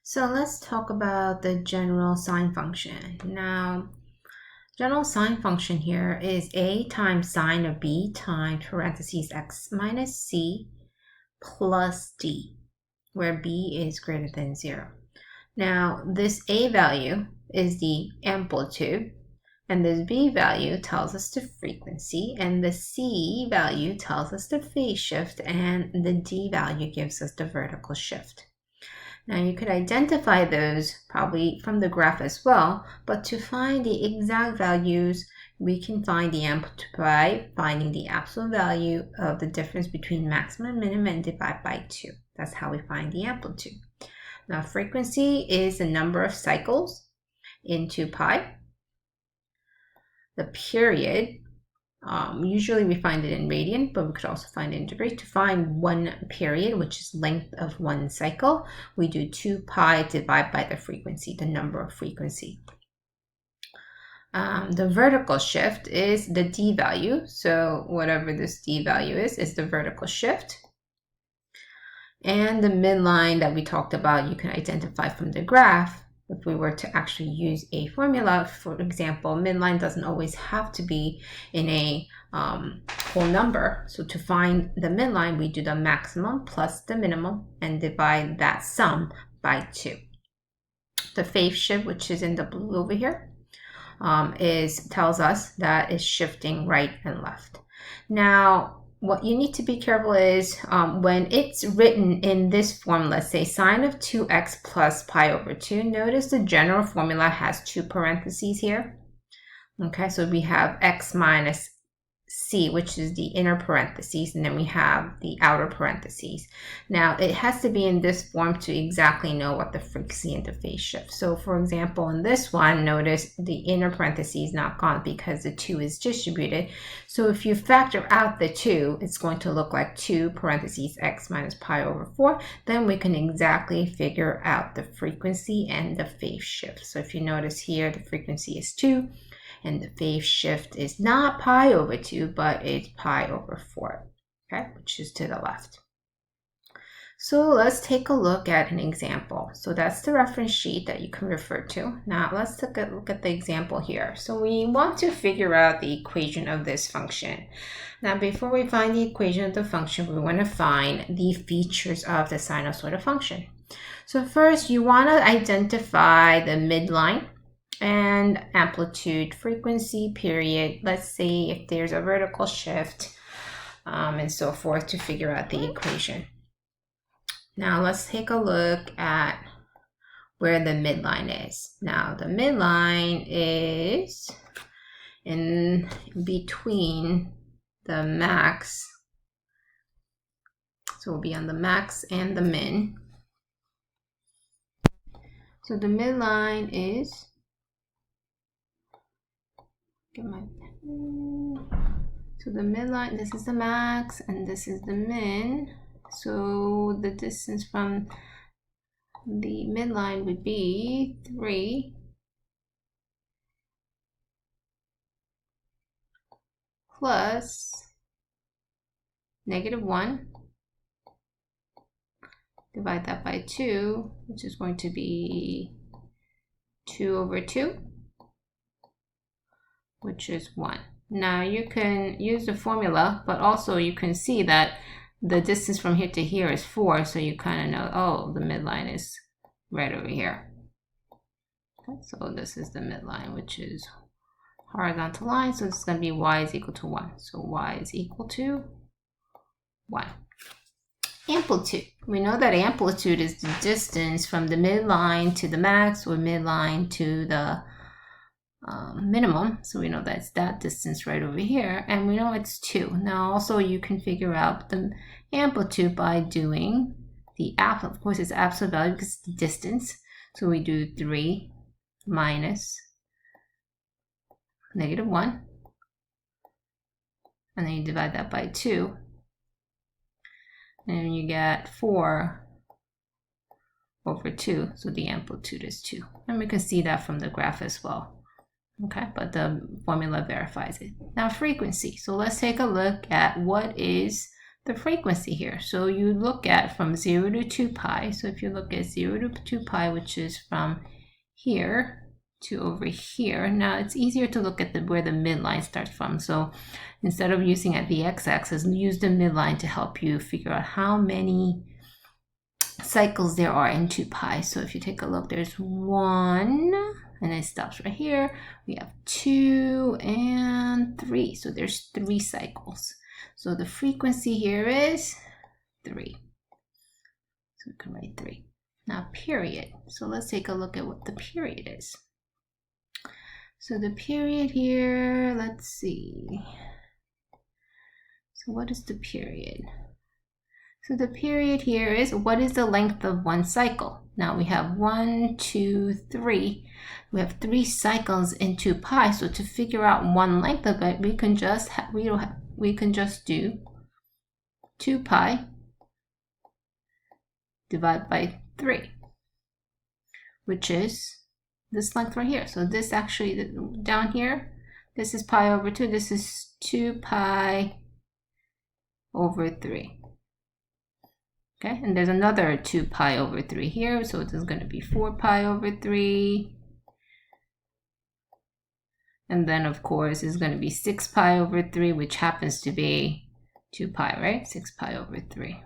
So let's talk about the general sine function. Now, general sine function here is a times sine of b times parentheses x minus c plus d, where b is greater than 0. Now, this a value is the amplitude, and this b value tells us the frequency, and the c value tells us the phase shift, and the d value gives us the vertical shift. Now you could identify those probably from the graph as well, but to find the exact values, we can find the amplitude by finding the absolute value of the difference between maximum and minimum and divide by 2. That's how we find the amplitude. Now frequency is the number of cycles into pi. The period, usually we find it in radian, but we could also find it in degree. To find one period, which is length of one cycle, we do 2 pi divided by the frequency, the number of frequency. The vertical shift is the d value. So whatever this d value is the vertical shift. And the midline that we talked about, you can identify from the graph. If we were to actually use a formula, for example, midline doesn't always have to be in a whole number. So to find the midline, we do the maximum plus the minimum and divide that sum by 2. The phase shift, which is in the blue over here, tells us that it's shifting right and left. Now, what you need to be careful is when it's written in this form, let's say sine of 2x plus pi over 2, notice the general formula has 2 parentheses here. Okay, so we have x minus c, which is the inner parentheses, and then we have the outer parentheses. Now, it has to be in this form to exactly know what the frequency and the phase shift. So, for example, in this one, notice the inner parentheses not gone because the 2 is distributed. So if you factor out the 2, it's going to look like 2 parentheses x minus pi over 4. Then we can exactly figure out the frequency and the phase shift. So if you notice here, the frequency is 2. And the phase shift is not pi over 2, but it's pi over 4, okay, which is to the left. So let's take a look at an example. So that's the reference sheet that you can refer to. Now let's take a look at the example here. So we want to figure out the equation of this function. Now before we find the equation of the function, we want to find the features of the sinusoidal function. So first, you want to identify the midline and amplitude, frequency, period. Let's see if there's a vertical shift and so forth to figure out the equation. Now let's take a look at where the midline is. Now the midline is in between the max. So we'll be on the max and the min. So the midline is so the midline, this is the max and this is the min. So the distance from the midline would be 3 plus -1. Divide that by 2, which is going to be 2 over 2. Which is 1. Now you can use the formula, but also you can see that the distance from here to here is 4, so you kind of know, oh, the midline is right over here. Okay, so this is the midline, which is horizontal line, so it's going to be y is equal to 1. So y is equal to 1. Amplitude. We know that amplitude is the distance from the midline to the max or midline to the minimum, so we know that's that distance right over here, and we know it's 2. Now also you can figure out the amplitude by doing the absolute, of course it's absolute value because it's the distance, so we do 3 minus -1, and then you divide that by 2, and you get 4 over 2, so the amplitude is 2, and we can see that from the graph as well. Okay, but the formula verifies it. Now frequency. So let's take a look at what is the frequency here. So you look at from 0 to 2 pi. So if you look at 0 to 2 pi, which is from here to over here. Now it's easier to look at where the midline starts from. So instead of using at the x-axis, use the midline to help you figure out how many cycles there are in 2 pi. So if you take a look, there's 1, and it stops right here. We have 2 and 3. So there's 3 cycles. So the frequency here is 3. So we can write 3. Now period. So let's take a look at what the period is. So the period here, let's see. So what is the period? So the period here is, what is the length of one cycle? Now we have 1, 2, 3. We have 3 cycles in 2 pi. So to figure out one length of it, we can just do 2 pi divided by 3, which is this length right here. So this actually down here, this is pi over 2. This is 2 pi over 3. Okay, and there's another 2 pi over 3 here, so this is going to be 4 pi over 3. And then, of course, it's going to be 6 pi over 3, which happens to be 2 pi, right? 6 pi over 3.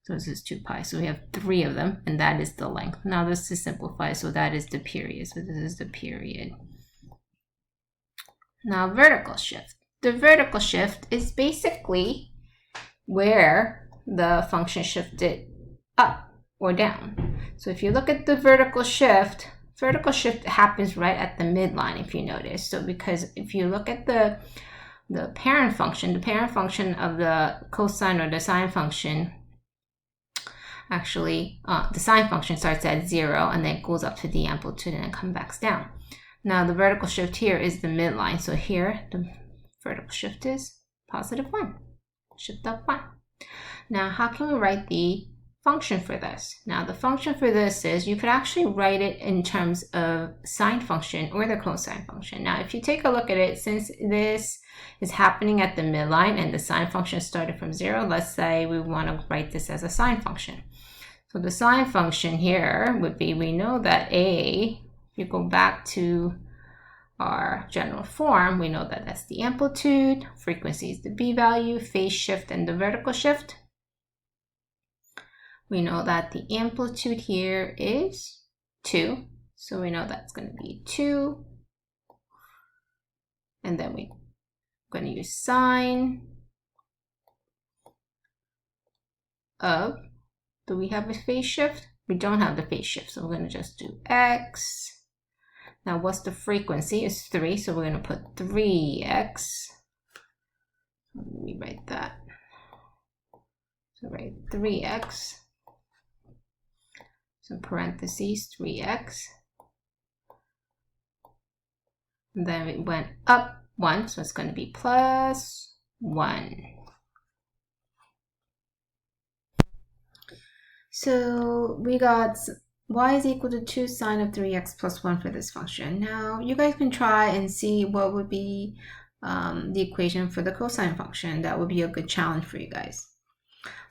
So this is 2 pi. So we have 3 of them, and that is the length. Now this is simplified, so that is the period. So this is the period. Now vertical shift. The vertical shift is basically where the function shifted up or down. So if you look at the vertical shift happens right at the midline, if you notice. So because if you look at the parent function of the cosine or the sine function, actually the sine function starts at 0 and then goes up to the amplitude and then comes back down. Now the vertical shift here is the midline. So here the vertical shift is +1, shift up 1. Now, how can we write the function for this? Now, the function for this is, you could actually write it in terms of sine function or the cosine function. Now, if you take a look at it, since this is happening at the midline and the sine function started from 0, let's say we want to write this as a sine function. So the sine function here would be, we know that if you go back to our general form, we know that that's the amplitude, frequency is the b value, phase shift and the vertical shift. We know that the amplitude here is 2, so we know that's going to be 2. And then we're going to use sine of, do we have a phase shift? We don't have the phase shift, so we're going to just do x. Now what's the frequency? It's 3, so we're going to put 3x. Let me write that. So write 3x. So parentheses 3x. And then it went up 1, so it's going to be +1. So we got y is equal to 2 sine of 3x plus 1 for this function. Now you guys can try and see what would be the equation for the cosine function. That would be a good challenge for you guys.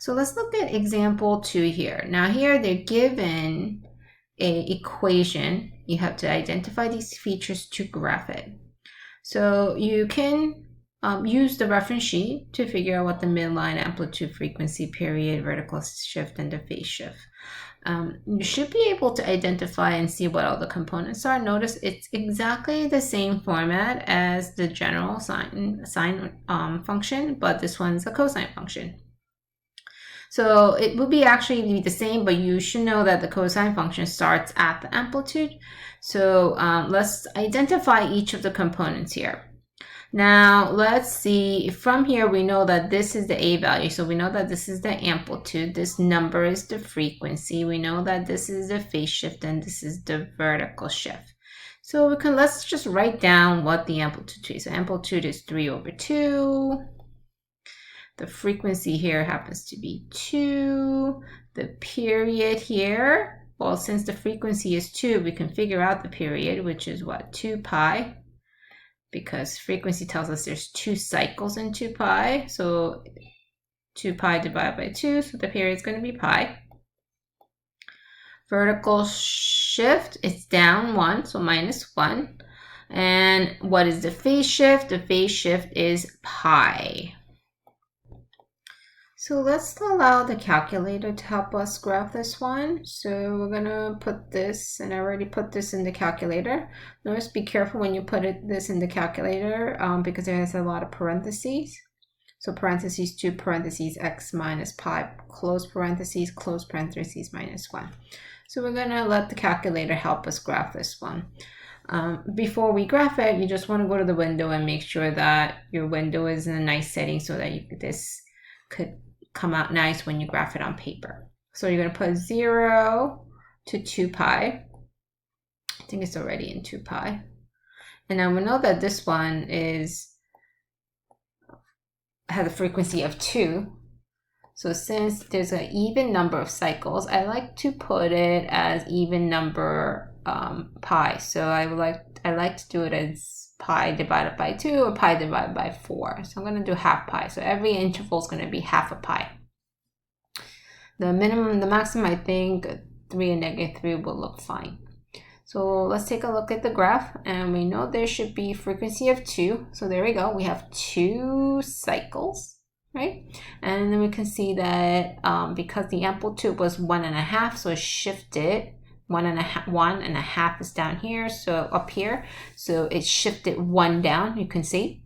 So let's look at example 2 here. Now here they're given an equation. You have to identify these features to graph it. So you can use the reference sheet to figure out what the midline, amplitude, frequency, period, vertical shift, and the phase shift. You should be able to identify and see what all the components are. Notice it's exactly the same format as the general sine function, but this one's a cosine function. So it will be actually be the same, but you should know that the cosine function starts at the amplitude. So let's identify each of the components here. Now let's see, from here we know that this is the a value, so we know that this is the amplitude, this number is the frequency, we know that this is the phase shift, and this is the vertical shift. So let's just write down what the amplitude is. So amplitude is 3/2. The frequency here happens to be 2. The period here, well, since the frequency is 2, we can figure out the period, which is what, 2 pi, because frequency tells us there's 2 cycles in 2 pi. So 2 pi divided by 2, so the period is going to be pi. Vertical shift is down 1, so minus 1. And what is the phase shift? The phase shift is pi. So let's allow the calculator to help us graph this one. So we're gonna put this, and I already put this in the calculator. Notice, be careful when you put this in the calculator because it has a lot of parentheses. So parentheses 2, parentheses x minus pi, close parentheses minus 1. So we're gonna let the calculator help us graph this one. Before we graph it, you just want to go to the window and make sure that your window is in a nice setting so that this could come out nice when you graph it on paper. So you're going to put 0 to 2 pi. I think it's already in 2 pi. And now we know that this one has a frequency of 2. So since there's an even number of cycles, I like to put it as even number pi. So I like to do it as pi divided by 2 or pi divided by 4. So I'm going to do half pi. So every interval is going to be half a pi. The maximum, I think 3 and -3 will look fine. So let's take a look at the graph, and we know there should be frequency of 2. So there we go. We have 2 cycles, right? And then we can see that because the amplitude was 1.5, so it shifted 1.5 is down here, so up here, so it shifted 1 down, you can see.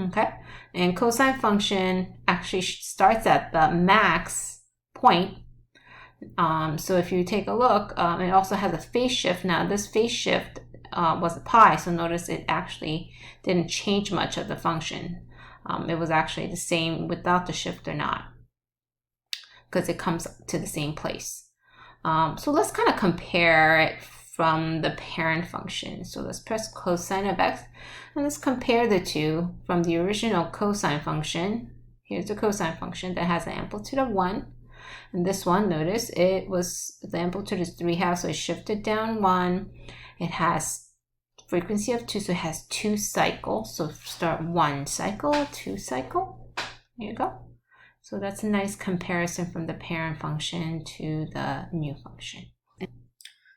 Okay, and cosine function actually starts at the max point. So if you take a look, it also has a phase shift. Now this phase shift was a pi, so notice it actually didn't change much of the function. It was actually the same without the shift or not, because it comes to the same place. So let's kind of compare it from the parent function. So let's press cosine of x, and let's compare the two from the original cosine function. Here's the cosine function that has an amplitude of 1. And this one, notice the amplitude is 3/2, so it shifted down 1. It has frequency of 2, so it has 2 cycles. So start 1 cycle, 2 cycle. There you go. So that's a nice comparison from the parent function to the new function.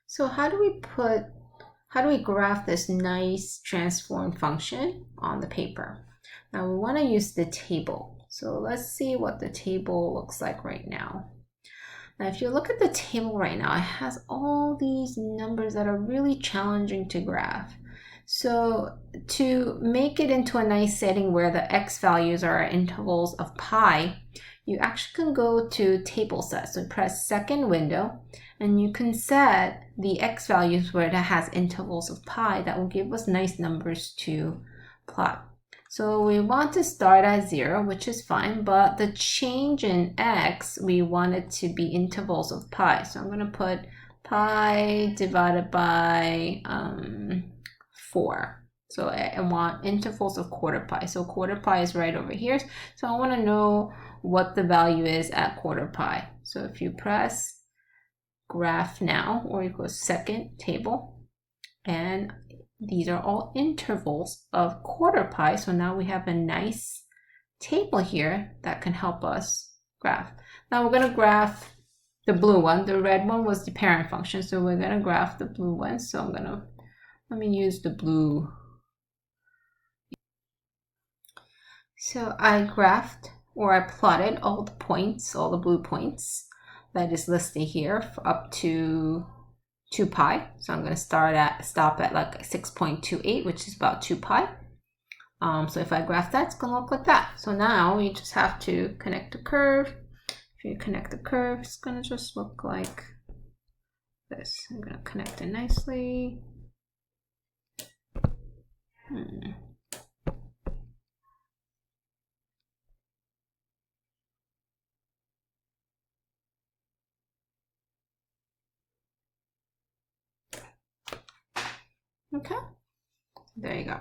So how do we graph this nice transformed function on the paper? Now we want to use the table. So let's see what the table looks like right now. Now if you look at the table right now, it has all these numbers that are really challenging to graph. So to make it into a nice setting where the x values are at intervals of pi, you actually can go to table set. So press second window, and you can set the x values where it has intervals of pi. That will give us nice numbers to plot. So we want to start at 0, which is fine, but the change in x, we want it to be intervals of pi. So I'm going to put pi divided by 4. So I want intervals of quarter pi. So quarter pi is right over here. So I want to know what the value is at quarter pi. So if you press graph now, or you go second table, and these are all intervals of quarter pi. So now we have a nice table here that can help us graph. Now we're going to graph the blue one. The red one was the parent function. So we're going to graph the blue one. So let me use the blue. So I graphed, or I plotted all the points, all the blue points that is listed here up to 2 pi. So I'm going to stop at like 6.28, which is about 2 pi. So if I graph that, it's going to look like that. So now you just have to connect the curve. If you connect the curve, it's going to just look like this. I'm going to connect it nicely. Okay, there you go.